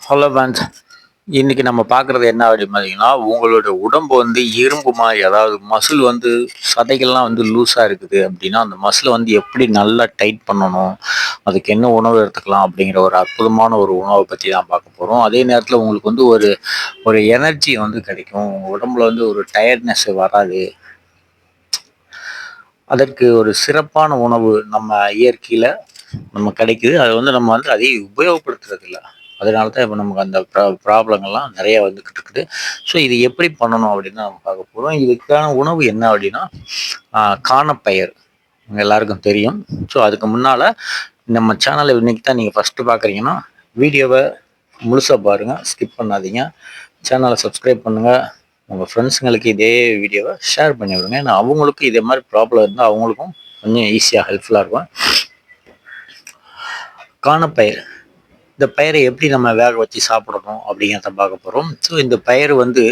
Hello friends. இன்னைக்கு நம்ம பார்க்குறது என்ன அப்படின்னு பார்த்தீங்கன்னா, உங்களோட உடம்பு வந்து இரும்புமா, ஏதாவது மசில் வந்து சதைகள்லாம் வந்து லூஸாக இருக்குது அப்படின்னா, அந்த மசிலை வந்து எப்படி நல்லா டைட் பண்ணணும், அதுக்கு என்ன உணவு எடுத்துக்கலாம் அப்படிங்கிற ஒரு அற்புதமான ஒரு உணவை பற்றி தான் பார்க்க போகிறோம். அதே நேரத்தில் உங்களுக்கு வந்து ஒரு ஒரு எனர்ஜி வந்து கிடைக்கும். உங்கள் உடம்புல வந்து ஒரு டயர்ட்னஸ் வராது. அதற்கு ஒரு சிறப்பான உணவு நம்ம இயற்கையில் நம்ம கிடைக்குது. அது வந்து நம்ம வந்து அதை உபயோகப்படுத்துறது இல்ல. அதனால தான் இப்போ நமக்கு அந்த ப்ராப்ளங்கள்லாம் நிறைய வந்துக்கிட்டு இருக்குது. ஸோ இது எப்படி பண்ணணும் அப்படின்னு நம்ம பார்க்க போகிறோம். இதுக்கான உணவு என்ன அப்படின்னா, காணப்பயிர் உங்க எல்லாருக்கும் தெரியும். ஸோ அதுக்கு முன்னால் நம்ம சேனலை இன்னைக்கு தான் நீங்கள் ஃபஸ்ட்டு பார்க்குறீங்கன்னா, வீடியோவை முழுசாக பாருங்கள், ஸ்கிப் பண்ணாதீங்க. சேனலை சப்ஸ்கிரைப் பண்ணுங்கள். உங்கள் ஃப்ரெண்ட்ஸுங்களுக்கு இதே வீடியோவை ஷேர் பண்ணி விடுங்க. ஏன்னா அவங்களுக்கும் இதே மாதிரி ப்ராப்ளம் இருந்தால் அவங்களுக்கும் கொஞ்சம் ஈஸியாக ஹெல்ப்ஃபுல்லாக இருக்கும். காணப்பயிர், இந்த பயிரை எப்படி நம்ம வேக வச்சு சாப்பிடணும் அப்படிங்கிறத பார்க்க போகிறோம். ஸோ இந்த பயிர் வந்து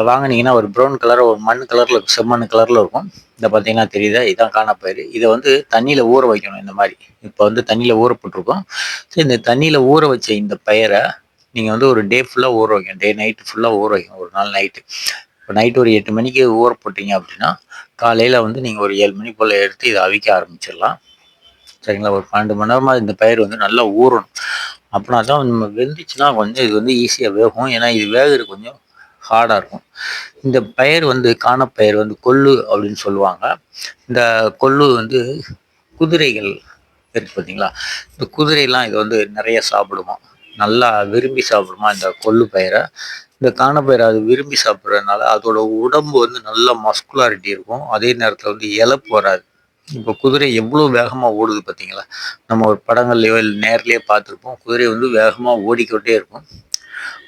வாங்கினீங்கன்னா ஒரு ப்ரௌன் கலர், ஒரு மண் கலரில், செம்மண் கலரில் இருக்கும். இதை பார்த்தீங்கன்னா தெரியுதா, இதுதான் காணப்பயிர். இதை வந்து தண்ணியில் ஊற வைக்கணும். இந்த மாதிரி இப்போ வந்து தண்ணியில் ஊற போட்டிருக்கோம். ஸோ இந்த தண்ணியில் ஊற வச்ச இந்த பயிரை நீங்கள் வந்து ஒரு டே ஃபுல்லாக ஊற வைக்கணும். டே நைட்டு ஃபுல்லாக ஊற வைக்கணும். ஒரு நாள் நைட்டு, இப்போ நைட்டு ஒரு 8 மணிக்கு ஊற போட்டிங்க அப்படின்னா, காலையில் வந்து நீங்கள் ஒரு 7 மணி போல் எடுத்து இதை அவிக்க ஆரம்பிச்சிடலாம். சரிங்களா? ஒரு 12 மணி நேரமாக இந்த பயிர் வந்து நல்லா ஊறணும். அப்படின்னா தான் நம்ம வெந்துச்சுன்னா கொஞ்சம் இது வந்து ஈஸியாக வேகும். ஏன்னா இது வேகிறது கொஞ்சம் ஹார்டாக இருக்கும். இந்த பயிர் வந்து காணப்பயிர் வந்து கொள்ளு அப்படின்னு சொல்லுவாங்க. இந்த கொள்ளு வந்து குதிரைகள் இருக்கு பார்த்தீங்களா, இந்த குதிரைலாம் இது வந்து நிறைய சாப்பிடுமா, நல்லா விரும்பி சாப்பிடுமா இந்த கொள்ளு பயிரை. இந்த காணப்பயிரை அது விரும்பி சாப்பிட்றதுனால அதோட உடம்பு வந்து நல்ல மஸ்குலாரிட்டி இருக்கும். அதே நேரத்தில் வந்து இழப்பு வராது. இப்போ குதிரை எவ்வளோ வேகமாக ஓடுது பார்த்தீங்களா, நம்ம ஒரு படங்கள்லையோ இல்லை நேர்லேயே பார்த்துருப்போம். குதிரை வந்து வேகமாக ஓடிக்கொண்டே இருக்கும்.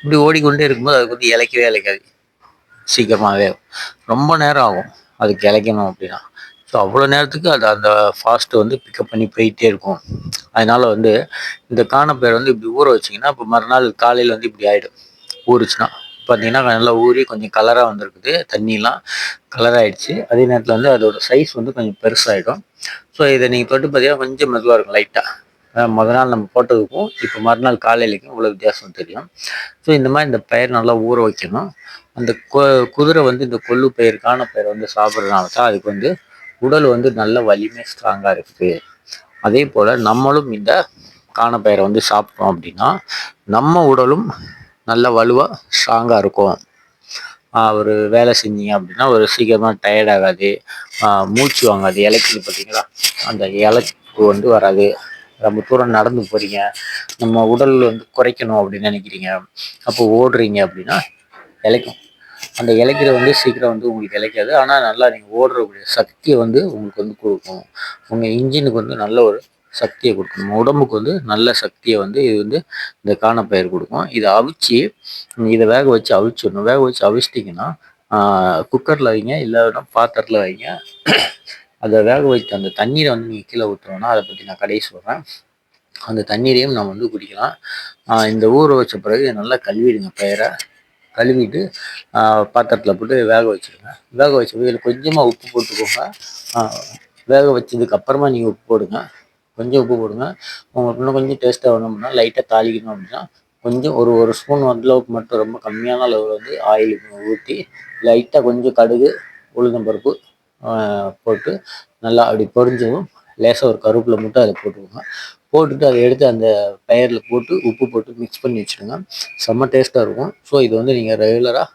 இப்படி ஓடிக்கொண்டே இருக்கும்போது அதுக்கு வந்து இளைக்கவே இளைக்காது. சீக்கிரமாகவே ரொம்ப நேரம் ஆகும் அதுக்கு இளைக்கணும் அப்படின்னா. ஸோ அவ்வளோ நேரத்துக்கு அது அந்த ஃபாஸ்ட்டு வந்து பிக்கப் பண்ணி போயிட்டே இருக்கும். அதனால வந்து இந்த காணப்பயிர் வந்து இப்படி ஊற வச்சிங்கன்னா, இப்போ மறுநாள் காலையில் வந்து இப்படி ஆகிடும். ஊறுச்சுன்னா பார்த்தீங்கன்னா நல்லா ஊறி கொஞ்சம் கலராக வந்திருக்குது, தண்ணிலாம் கலர் ஆகிடுச்சு. அதே நேரத்தில் வந்து அதோட சைஸ் வந்து கொஞ்சம் பெருசாகிடும். ஸோ இதை நீங்கள் தொட்டு பார்த்தீங்கன்னா கொஞ்சம் மெதுவாக இருக்கும் லைட்டாக. மொதல் நாள் நம்ம போட்டதுக்கும் இப்போ மறுநாள் காலையிலைக்கும் இவ்வளோ வித்தியாசம் தெரியும். ஸோ இந்த மாதிரி இந்த பயிர் நல்லா ஊற வைக்கணும். அந்த குதிரை வந்து இந்த கொள்ளு பயிர் காணப்பயிரை வந்து சாப்பிட்றதுனால தான் அதுக்கு வந்து உடல் வந்து நல்ல வலிமை ஸ்ட்ராங்காக இருக்குது. அதே போல் நம்மளும் இந்த காணப்பயிரை வந்து சாப்பிட்டோம் அப்படின்னா நம்ம உடலும் நல்ல வலுவாக ஸ்ட்ராங்காக இருக்கும். ஒரு வேலை செஞ்சீங்க அப்படின்னா ஒரு சீக்கிரமாக டயர்ட் ஆகாது, மூச்சு வாங்காது. இலைக்குது பார்த்தீங்களா, அந்த இலைப்பு வந்து வராது. ரொம்ப தூரம் நடந்து போகிறீங்க, நம்ம உடல் வந்து குறைக்கணும் அப்படின்னு நினைக்கிறீங்க, அப்போ ஓடுறீங்க அப்படின்னா இலைக்கும். அந்த இலைக்கிறது வந்து சீக்கிரம் வந்து உங்களுக்கு இலைக்காது. ஆனால் நல்லா நீங்கள் ஓடுறக்கூடிய சக்தியை வந்து உங்களுக்கு வந்து கொடுக்கும். உங்கள் இன்ஜினுக்கு வந்து நல்ல ஒரு சக்தியை கொடுக்கும். நம்ம உடம்புக்கு வந்து நல்ல சக்தியை வந்து இது வந்து இந்த காணப்பயிர் கொடுக்கும். இதை அவிச்சு இதை வேக வச்சு அவிச்சிடணும். வேக வச்சு அவிச்சிட்டிங்கன்னா குக்கரில் வைங்க, இல்லைன்னா பாத்திரத்தில் வைங்க. அதை வேக வைத்து அந்த தண்ணீரை வந்து நீங்கள் கீழே ஊற்றுறோன்னா, அதை பற்றி நான் கடைசி சொல்கிறேன். அந்த தண்ணீரையும் நம்ம வந்து குடிக்கலாம். இந்த ஊற வச்ச பிறகு நல்லா கழுவிடுங்க பயிரை. கழுவிட்டு பாத்திரத்தில் போட்டு வேக வச்சுருங்க. வேக வச்ச இதில் கொஞ்சமாக உப்பு போட்டுக்கோங்க. வேக வச்சதுக்கு அப்புறமா நீங்கள் உப்பு போடுங்க. கொஞ்சம் உப்பு போடுங்க. உங்களுக்கு இன்னும் கொஞ்சம் டேஸ்ட்டாக வேணும் அப்படின்னா லைட்டாக தாளிக்கணும் அப்படின்னா கொஞ்சம் ஒரு ஒரு ஸ்பூன் அளவுக்கு மட்டும், ரொம்ப கம்மியான அளவில் வந்து ஆயில் ஊற்றி லைட்டாக கொஞ்சம் கடுகு, உளுந்தம்பருப்பு போட்டு நல்லா அப்படி பொரிஞ்சதும் லேசாக ஒரு கருவேப்பிலை மட்டும் அதை போட்டுக்கோங்க. போட்டுட்டு அதை எடுத்து அந்த பயிரில் போட்டு உப்பு போட்டு மிக்ஸ் பண்ணி வச்சுடுங்க. செம்ம டேஸ்ட்டாக இருக்கும். ஸோ இது வந்து நீங்கள் ரெகுலராக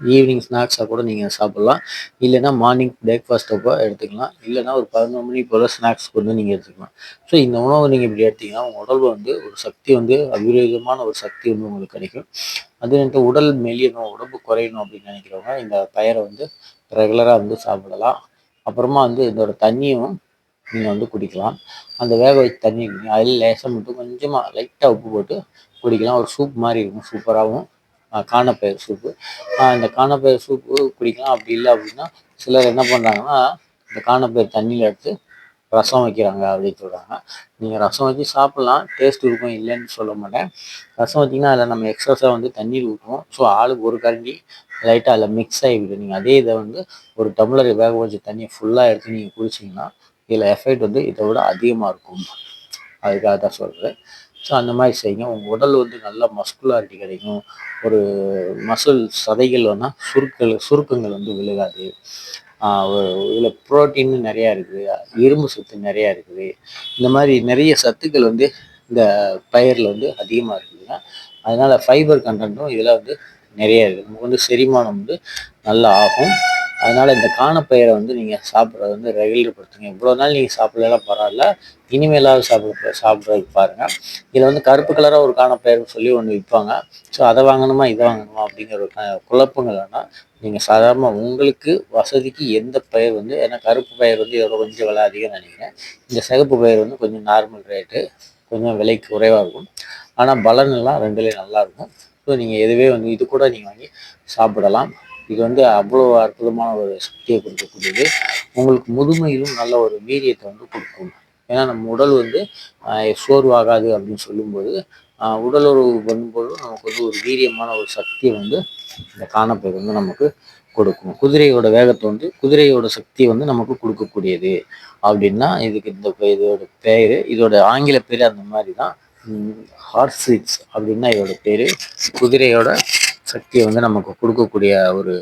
ஈவினிங் ஸ்நாக்ஸாக கூட நீங்கள் சாப்பிட்லாம். இல்லைன்னா மார்னிங் பிரேக்ஃபாஸ்ட்டப்போ எடுத்துக்கலாம். இல்லைன்னா ஒரு 11 மணி போல் ஸ்நாக்ஸ்க்கு வந்து நீங்கள் எடுத்துக்கலாம். ஸோ இந்த உணவு நீங்கள் இப்படி எடுத்தீங்கன்னா உங்கள் உடல் வந்து ஒரு சக்தி வந்து அபரிதமான ஒரு சக்தி வந்து உங்களுக்கு கிடைக்கும். அது வந்து உடல் மெலியணும், உடம்பு குறையணும் அப்படின்னு நினைக்கிறவங்க இந்த பயிரை வந்து ரெகுலராக வந்து சாப்பிடலாம். அப்புறமா வந்து இதோட தண்ணியும் நீங்கள் வந்து குடிக்கலாம். அந்த வேக வச்ச தண்ணி அதில் லேசாக மட்டும் கொஞ்சமாக லைட்டாக உப்பு போட்டு குடிக்கலாம். ஒரு சூப் மாதிரி இருக்கும், சூப்பராகவும். காணப்பயிர் சூப்பு. இந்த காணப்பயிர் சூப்பு குடிக்கலாம். அப்படி இல்லை அப்படின்னா சிலர் என்ன பண்ணுறாங்கன்னா, இந்த காணப்பயிர் தண்ணியில் எடுத்து ரசம் வைக்கிறாங்க அப்படின்னு சொல்கிறாங்க. நீங்கள் ரசம் வச்சு சாப்பிட்லாம், டேஸ்ட் இருக்கும், இல்லைன்னு சொல்ல மாட்டேன். ரசம் வச்சிங்கன்னா அதில் நம்ம எக்ஸஸாக வந்து தண்ணீர் ஊற்றுவோம். ஸோ ஆளுக்கு ஒரு கரண்டி லைட்டாக அதில் மிக்ஸ் ஆகிவிடும். நீங்கள் அதே இதை வந்து ஒரு டம்ளர் வேக வச்ச தண்ணியை ஃபுல்லாக எடுத்து நீங்கள் குடிச்சிங்கன்னா இதில் எஃபெக்ட் வந்து இதை விட அதிகமாக இருக்கும். அதுக்காக தான் சொல்கிறேன். ஸோ அந்த மாதிரி செய்யுங்க. உங்கள் உடல் வந்து நல்லா மஸ்குலாரிட்டி கிடைக்கும். ஒரு மசில் சதைகள் வேணால் சுருக்கங்கள் வந்து விழுகாது. இதில் புரோட்டீன் நிறையா இருக்குது, இரும்பு சத்து நிறையா இருக்குது. இந்த மாதிரி நிறைய சத்துக்கள் வந்து இந்த பயிரில் வந்து அதிகமாக இருக்குதுங்க. அதனால் ஃபைபர் கண்டென்ட்டும் இதில் வந்து நிறைய இருக்குது. நமக்கு வந்து செரிமானம் வந்து நல்லா ஆகும். அதனால் இந்த காணப்பயிரை வந்து நீங்கள் சாப்பிட்றத வந்து ரெகுலர் படுத்துங்க. இவ்வளோ நாள் நீங்கள் சாப்பிடலாம் பரவாயில்ல, இனிமேலாவது சாப்பிட்றதுக்கு பாருங்கள். இதில் வந்து கருப்பு கலராக ஒரு காணப்பயிர்னு சொல்லி ஒன்று விற்பாங்க. ஸோ அதை வாங்கணுமா இதை வாங்கணுமா அப்படிங்கிற ஒரு குழப்பங்கள் வேணால் நீங்கள் சாதாரணமாக உங்களுக்கு வசதிக்கு எந்த பயிர் வந்து, ஏன்னா கருப்பு பயிர் வந்து இதோட கொஞ்சம் விலை அதிகம் நினைக்கிறேன். இந்த சிகப்பு பயிர் வந்து கொஞ்சம் நார்மல் ரேட்டு, கொஞ்சம் விலை குறைவாக இருக்கும். ஆனால் பலன் எல்லாம் ரெண்டுலேயும் நல்லாயிருக்கும். ஸோ நீங்கள் எதுவே வந்து இது கூட நீங்கள் வாங்கி சாப்பிடலாம். இது வந்து அவ்வளோ அற்புதமான ஒரு சக்தியை கொடுக்கக்கூடியது. உங்களுக்கு முதுமையிலும் நல்ல ஒரு வீரியத்தை வந்து கொடுக்கும். ஏன்னா நம்ம உடல் வந்து சோர்வாகாது அப்படின்னு சொல்லும்போது, உடல் உறவு பண்ணும்போது நமக்கு வந்து ஒரு வீரியமான ஒரு சக்தியை வந்து இந்த காணப்பயிர் வந்து நமக்கு கொடுக்கும். குதிரையோட வேகத்தை வந்து, குதிரையோட சக்தியை வந்து நமக்கு கொடுக்கக்கூடியது அப்படின்னா இதுக்கு இதோட பேர், இதோட ஆங்கில பேர் அந்த மாதிரி தான். ஹார்ஸ் சீட்ஸ் அப்படின்னா இதோட பேர். குதிரையோட சக்தியை வந்து நமக்கு கொடுக்கக்கூடிய ஒரு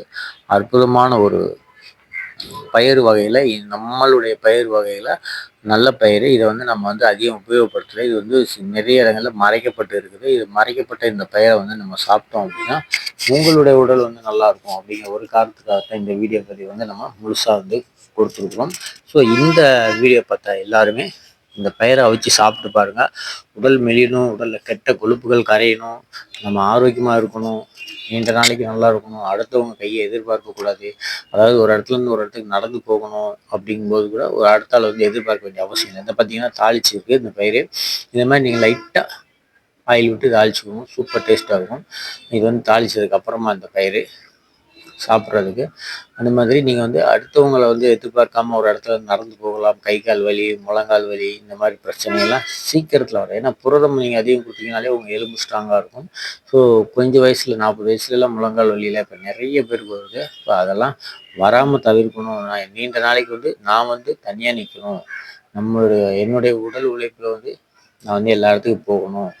அற்புதமான ஒரு பயிர் வகையில், நம்மளுடைய பயிர் வகையில் நல்ல பயிர். இதை வந்து நம்ம வந்து அதிகம் உபயோகப்படுத்தலை. இது வந்து நிறைய இடங்களில் மறைக்கப்பட்டு இருக்குது. இது மறைக்கப்பட்ட இந்த பயிரை வந்து நம்ம சாப்பிட்டோம் அப்படின்னா உங்களுடைய உடல் வந்து நல்லாயிருக்கும் அப்படிங்கிற ஒரு காரணத்துக்காகத்தான் இந்த வீடியோ பதிவு வந்து நம்ம முழுசாக வந்து கொடுத்துருக்குறோம். ஸோ இந்த வீடியோ பார்த்தா எல்லாருமே இந்த பயிரை அவிச்சு சாப்பிட்டு பாருங்கள். உடல் மெலியணும், உடலில் கெட்ட கொழுப்புகள் கரையணும், நம்ம ஆரோக்கியமாக இருக்கணும், நீண்ட நாளைக்கு நல்லா இருக்கணும், அடுத்தவங்க கையை எதிர்பார்க்கக்கூடாது. அதாவது ஒரு இடத்துலேருந்து ஒரு இடத்துக்கு நடந்து போகணும் அப்படிங்கும்போது கூட ஒரு அடுத்த ஆள் வந்து எதிர்பார்க்க வேண்டிய அவசியம் இல்லை. இதை பார்த்தீங்கன்னா தாளிச்சிருக்கு இந்த பயிர். இந்த மாதிரி நீங்கள் லைட்டாக ஆயில் விட்டு தாளிச்சுக்கணும், சூப்பர் டேஸ்ட்டாக இருக்கும். இது வந்து தாளிச்சதுக்கு அப்புறமா இந்த பயிர் சாப்பிட்றதுக்கு. அந்த மாதிரி நீங்கள் வந்து அடுத்தவங்களை வந்து எதிர்பார்க்காம ஒரு இடத்துல நடந்து போகலாம். கை கால் வலி, முழங்கால் வலி, இந்த மாதிரி பிரச்சனைகள்லாம் சீக்கிரத்தில் வரும். ஏன்னா புரதம் நீங்கள் அதிகம் கொடுத்தீங்கனாலே உங்கள் எலும்பு ஸ்ட்ராங்காக இருக்கும். ஸோ கொஞ்சம் வயசில் 40 வயசுலலாம் முழங்கால் வலியில் இப்போ நிறைய பேருக்கு வருது. இப்போ அதெல்லாம் வராமல் தவிர்க்கணும். நான் நீண்ட நாளைக்கு வந்து நான் வந்து தனியாக நிற்கணும், என்னுடைய உடல் உழைப்பில் வந்து நான் வந்து எல்லா இடத்துக்கும் போகணும்,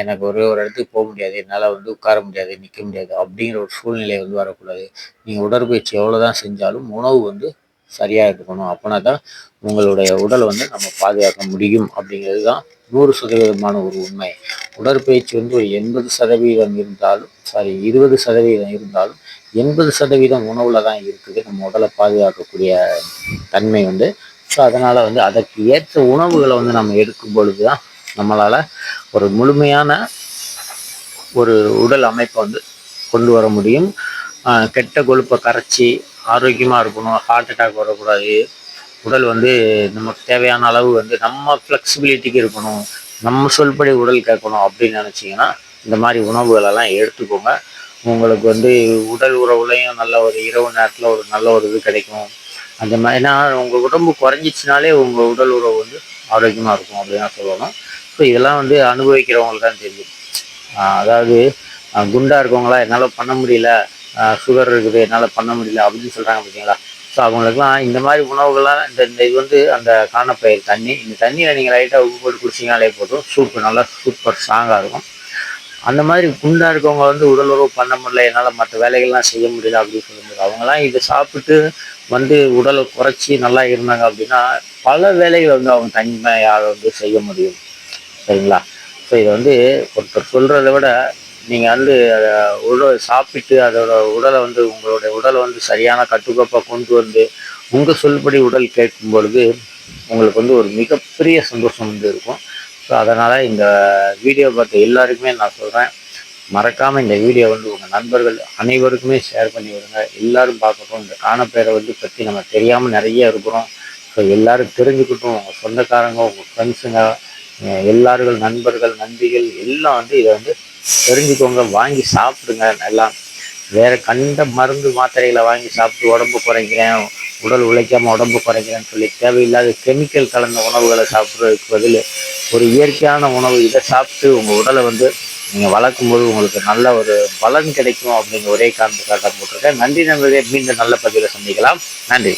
எனக்கு ஒரு இடத்துக்கு போக முடியாது, என்னால் வந்து உட்கார முடியாது, நிற்க முடியாது அப்படிங்கிற ஒரு சூழ்நிலை வந்து வரக்கூடாது. நீங்கள் உடற்பயிற்சி எவ்வளோ தான் செஞ்சாலும் உணவு வந்து சரியாக இருக்கணும். அப்போனா தான் உங்களுடைய உடலை வந்து நம்ம பாதுகாக்க முடியும் அப்படிங்கிறது தான் 100% ஒரு உண்மை. உடற்பயிற்சி வந்து ஒரு 80% இருந்தாலும், 20% இருந்தாலும் 80% உணவில் தான் இருக்குது நம்ம உடலை பாதுகாக்கக்கூடிய தன்மை வந்து. ஸோ அதனால் வந்து அதற்கு ஏற்ற உணவுகளை வந்து நம்ம எடுக்கும் பொழுது தான் நம்மளால் ஒரு முழுமையான ஒரு உடல் அமைப்பை வந்து கொண்டு வர முடியும். கெட்ட கொழுப்பை கரைச்சி ஆரோக்கியமாக இருக்கணும், ஹார்ட் அட்டாக் வரக்கூடாது, உடல் வந்து நமக்கு தேவையான அளவு வந்து நம்ம ஃப்ளெக்சிபிலிட்டிக்கு இருக்கணும், நம்ம சொல்படி உடல் கேட்கணும் அப்படின்னு நினச்சிங்கன்னா இந்த மாதிரி உணவுகளெல்லாம் எடுத்துக்கோங்க. உங்களுக்கு வந்து உடல் உறவுலையும் நல்ல ஒரு இரவு நேரத்தில் ஒரு நல்ல ஒரு இது கிடைக்கும். அந்த மாதிரி ஏன்னா உங்கள் உடம்பு குறைஞ்சிச்சினாலே உங்கள் உடல் உறவு வந்து ஆரோக்கியமாக இருக்கும் அப்படின்னு சொல்லணும். ஸோ இதெல்லாம் வந்து அனுபவிக்கிறவங்களுக்கு தான் தெரியும். அதாவது குண்டாக இருக்கவங்களா என்னால் பண்ண முடியல, சுகர் இருக்குது என்னால் பண்ண முடியல அப்படின்னு சொல்கிறாங்க பார்த்தீங்களா. ஸோ அவங்களுக்குலாம் இந்த மாதிரி உணவுகள்லாம் இந்த இது வந்து அந்த காணப்பயிர் தண்ணி, இந்த தண்ணியில் நீங்கள் லைட்டாக உப்பு போட்டு குடிச்சிங்கனாலே போதும், சூப்பு நல்லா சூப்பர் ஸ்ட்ராங்காக இருக்கும். அந்த மாதிரி குண்டாக இருக்கவங்க வந்து உடல் உறவு பண்ண முடியல, என்னால் மற்ற வேலைகள்லாம் செய்ய முடியல அப்படின்னு சொல்லும்போது அவங்களாம் இதை சாப்பிட்டு வந்து உடலை குறைச்சி நல்லா இருந்தாங்க அப்படின்னா பல வேலைகள் வந்து அவங்க தனிமையாக வந்து செய்ய முடியும். சரிங்களா. ஸோ இதை வந்து ஒருத்தர் சொல்கிறத விட நீங்கள் வந்து அதை சாப்பிட்டு அதோட உடலை வந்து உங்களுடைய உடலை வந்து சரியான கட்டுக்கோப்பாக கொண்டு வந்து உங்கள் சொல்படி உடல் கேட்கும் பொழுது உங்களுக்கு வந்து ஒரு மிகப்பெரிய சந்தோஷம் வந்து இருக்கும். ஸோ அதனால் இந்த வீடியோ பார்த்த எல்லாருக்குமே நான் சொல்கிறேன், மறக்காமல் இந்த வீடியோ வந்து உங்கள் நண்பர்கள் அனைவருக்குமே ஷேர் பண்ணி விடுங்க. எல்லோரும் பார்க்கட்டும். இந்த காணப்பயிரை வந்து பற்றி நம்ம தெரியாமல் நிறைய இருக்கிறோம். ஸோ எல்லோரும் தெரிஞ்சுக்கிட்டும். உங்கள் சொந்தக்காரங்க, உங்கள் ஃப்ரெண்ட்ஸுங்க, எல்லார்கள், நண்பர்கள், நண்பிகள் எல்லாம் வந்து இதை வந்து தெரிஞ்சுக்கோங்க. வாங்கி சாப்பிடுங்க. எல்லாம் வேறு கண்ட மருந்து மாத்திரைகளை வாங்கி சாப்பிட்டு உடம்பு குறைக்கிறேன், உடல் உழைக்காமல் உடம்பு குறைக்கிறேன்னு சொல்லி தேவையில்லாத கெமிக்கல் கலந்த உணவுகளை சாப்பிட்றதுக்கு பதில் ஒரு இயற்கையான உணவு இதை சாப்பிட்டு உங்கள் உடலை வந்து நீங்கள் வளர்க்கும்போது உங்களுக்கு நல்ல ஒரு பலன் கிடைக்கும் அப்படிங்கிற ஒரே காரணத்துக்காக போட்டிருக்கேன். நன்றி நண்பர்களே. மீண்டும் நல்ல பதிவில் சந்திக்கலாம். நன்றி.